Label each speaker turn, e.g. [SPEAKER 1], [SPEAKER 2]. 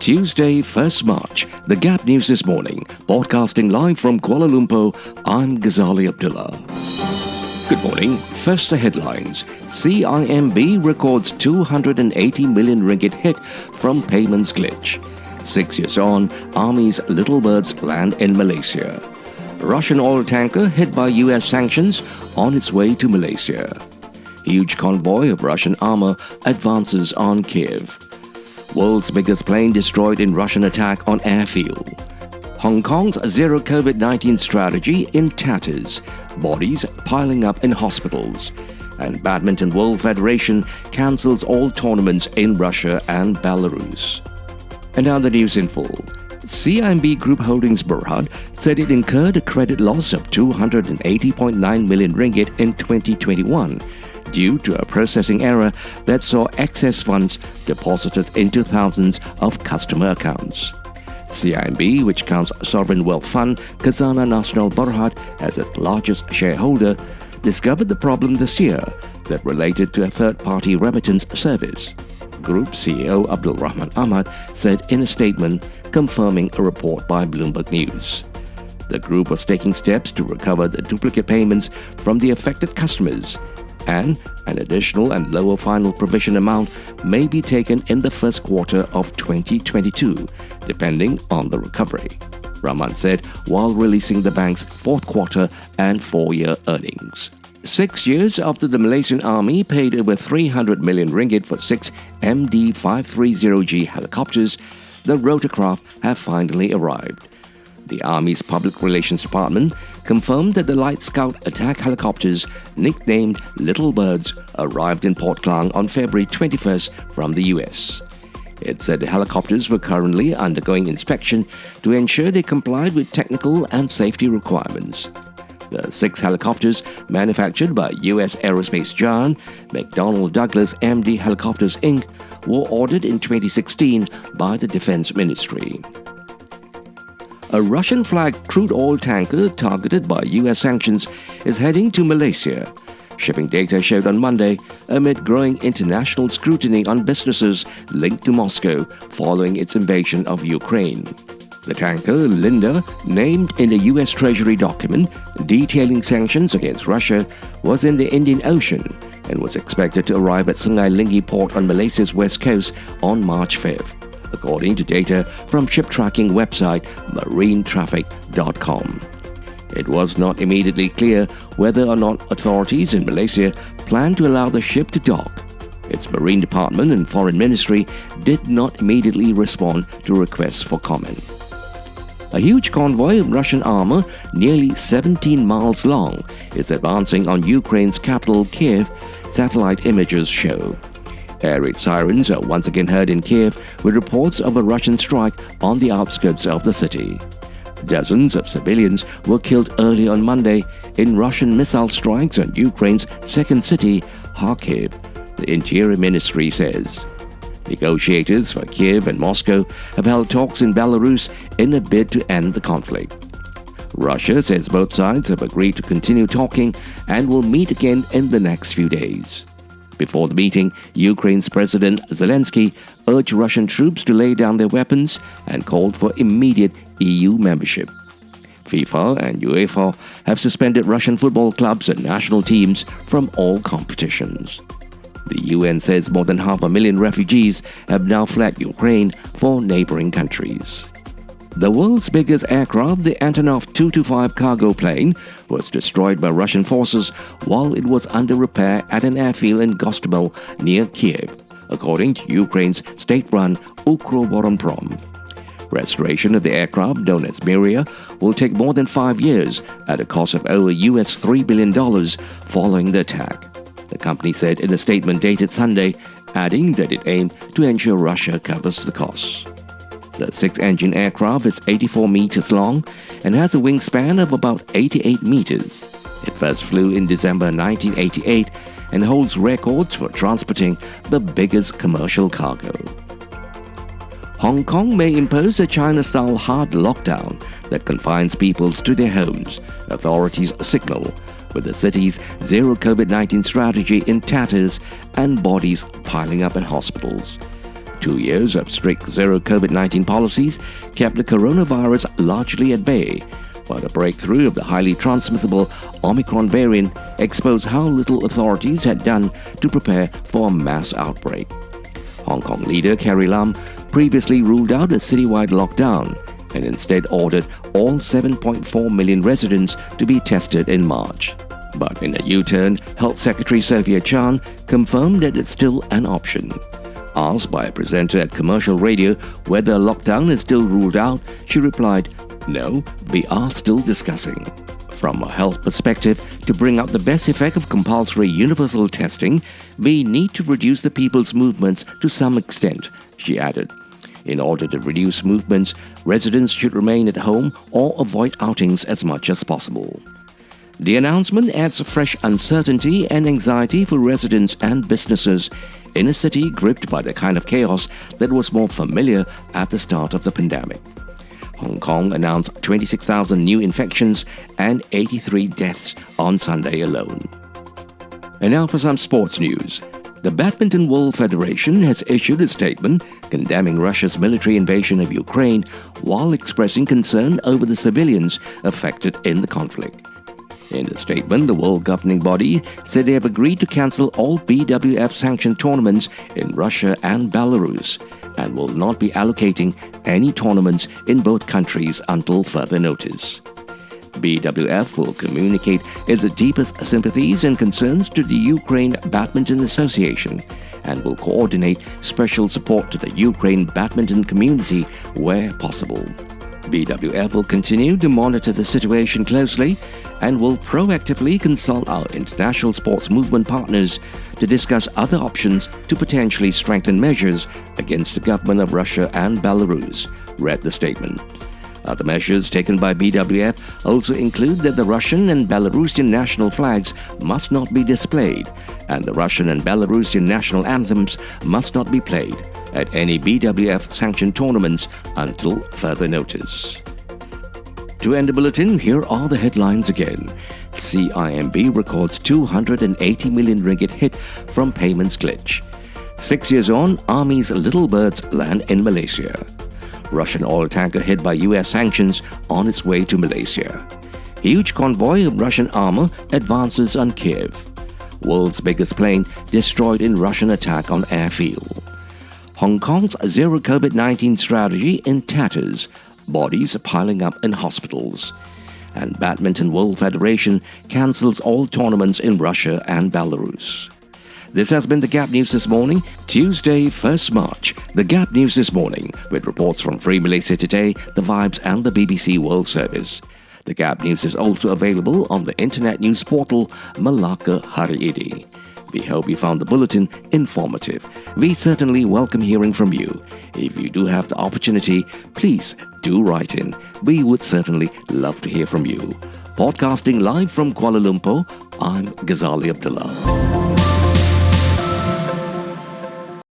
[SPEAKER 1] Tuesday, 1st March, The Gap News This Morning, broadcasting live from Kuala Lumpur, I'm Ghazali Abdullah. Good morning. First, the headlines. CIMB records 280 million ringgit hit from payments glitch. 6 years on, Army's little birds land in Malaysia. Russian oil tanker hit by US sanctions on its way to Malaysia. Huge convoy of Russian armor advances on Kiev. World's biggest plane destroyed in Russian attack on airfield. Hong Kong's zero COVID-19 strategy in tatters. Bodies piling up in hospitals. And Badminton World Federation cancels all tournaments in Russia and Belarus. And now the news in full. CIMB Group Holdings Berhad said it incurred a credit loss of 280.9 million ringgit in 2021 due to a processing error that saw excess funds deposited into thousands of customer accounts. CIMB, which counts Sovereign Wealth Fund Khazanah Nasional Berhad as its largest shareholder, discovered the problem this year that related to a third-party remittance service. Group CEO Abdul Rahman Ahmad said in a statement confirming a report by Bloomberg News. The group was taking steps to recover the duplicate payments from the affected customers, and an additional and lower final provision amount may be taken in the first quarter of 2022, depending on the recovery, Rahman said while releasing the bank's fourth quarter and four-year earnings. 6 years after the Malaysian Army paid over 300 million ringgit for 6 MD-530G helicopters, the rotorcraft have finally arrived. The Army's Public Relations Department confirmed that the Light Scout attack helicopters, nicknamed Little Birds, arrived in Port Klang on February 21st from the US. It said the helicopters were currently undergoing inspection to ensure they complied with technical and safety requirements. The 6 helicopters, manufactured by US aerospace giant McDonnell Douglas MD Helicopters Inc., were ordered in 2016 by the Defense Ministry. A Russian-flagged crude oil tanker targeted by US sanctions is heading to Malaysia. Shipping data showed on Monday amid growing international scrutiny on businesses linked to Moscow following its invasion of Ukraine. The tanker, Linda, named in a US Treasury document detailing sanctions against Russia, was in the Indian Ocean and was expected to arrive at Sungai Linggi port on Malaysia's west coast on March 5th. According to data from ship tracking website marinetraffic.com. It was not immediately clear whether or not authorities in Malaysia plan to allow the ship to dock. Its Marine Department and Foreign Ministry did not immediately respond to requests for comment. A huge convoy of Russian armor, nearly 17 miles long, is advancing on Ukraine's capital Kiev, satellite images show. Air raid sirens are once again heard in Kiev with reports of a Russian strike on the outskirts of the city. Dozens of civilians were killed early on Monday in Russian missile strikes on Ukraine's second city, Kharkiv, the Interior Ministry says. Negotiators for Kiev and Moscow have held talks in Belarus in a bid to end the conflict. Russia says both sides have agreed to continue talking and will meet again in the next few days. Before the meeting, Ukraine's President Zelensky urged Russian troops to lay down their weapons and called for immediate EU membership. FIFA and UEFA have suspended Russian football clubs and national teams from all competitions. The UN says more than 500,000 refugees have now fled Ukraine for neighboring countries. The world's biggest aircraft, the Antonov 225 cargo plane, was destroyed by Russian forces while it was under repair at an airfield in Gostomel near Kiev, according to Ukraine's state-run Ukrovoronprom. Restoration of the aircraft, known as Miria, will take more than 5 years at a cost of over US $3 billion following the attack. The company said in a statement dated Sunday, adding that it aimed to ensure Russia covers the costs. The 6-engine aircraft is 84 meters long and has a wingspan of about 88 meters. It first flew in December 1988 and holds records for transporting the biggest commercial cargo. Hong Kong may impose a China-style hard lockdown that confines people to their homes, authorities signal, with the city's zero COVID-19 strategy in tatters and bodies piling up in hospitals. 2 years of strict zero COVID-19 policies kept the coronavirus largely at bay, but a breakthrough of the highly transmissible Omicron variant exposed how little authorities had done to prepare for a mass outbreak. Hong Kong leader Carrie Lam previously ruled out a citywide lockdown and instead ordered all 7.4 million residents to be tested in March. But in a U-turn, Health Secretary Sophia Chan confirmed that it's still an option. Asked by a presenter at commercial radio whether a lockdown is still ruled out, she replied, "No, we are still discussing." From a health perspective, to bring out the best effect of compulsory universal testing, we need to reduce the people's movements to some extent, she added. In order to reduce movements, residents should remain at home or avoid outings as much as possible. The announcement adds fresh uncertainty and anxiety for residents and businesses in a city gripped by the kind of chaos that was more familiar at the start of the pandemic. Hong Kong announced 26,000 new infections and 83 deaths on Sunday alone. And now for some sports news. The Badminton World Federation has issued a statement condemning Russia's military invasion of Ukraine while expressing concern over the civilians affected in the conflict. In the statement, the world governing body said they have agreed to cancel all BWF sanctioned tournaments in Russia and Belarus and will not be allocating any tournaments in both countries until further notice. BWF will communicate its deepest sympathies and concerns to the Ukraine Badminton Association and will coordinate special support to the Ukraine badminton community where possible. BWF will continue to monitor the situation closely and will proactively consult our international sports movement partners to discuss other options to potentially strengthen measures against the government of Russia and Belarus, read the statement. Other measures taken by BWF also include that the Russian and Belarusian national flags must not be displayed and the Russian and Belarusian national anthems must not be played at any BWF-sanctioned tournaments until further notice. To end the bulletin, here are the headlines again. CIMB records 280 million ringgit hit from payments glitch. 6 years on, Army's little birds land in Malaysia. Russian oil tanker hit by US sanctions on its way to Malaysia. Huge convoy of Russian armor advances on Kiev. World's biggest plane destroyed in Russian attack on airfield. Hong Kong's zero COVID-19 strategy in tatters, bodies piling up in hospitals. And Badminton World Federation cancels all tournaments in Russia and Belarus. This has been The Gap News This Morning, Tuesday, 1st March. The Gap News This Morning, with reports from Free Malaysia Today, The Vibes and the BBC World Service. The Gap News is also available on the internet news portal Melaka Hari Ini. We hope you found the bulletin informative. We certainly welcome hearing from you. If you do have the opportunity, please do write in. We would certainly love to hear from you. Podcasting live from Kuala Lumpur, I'm Ghazali Abdullah.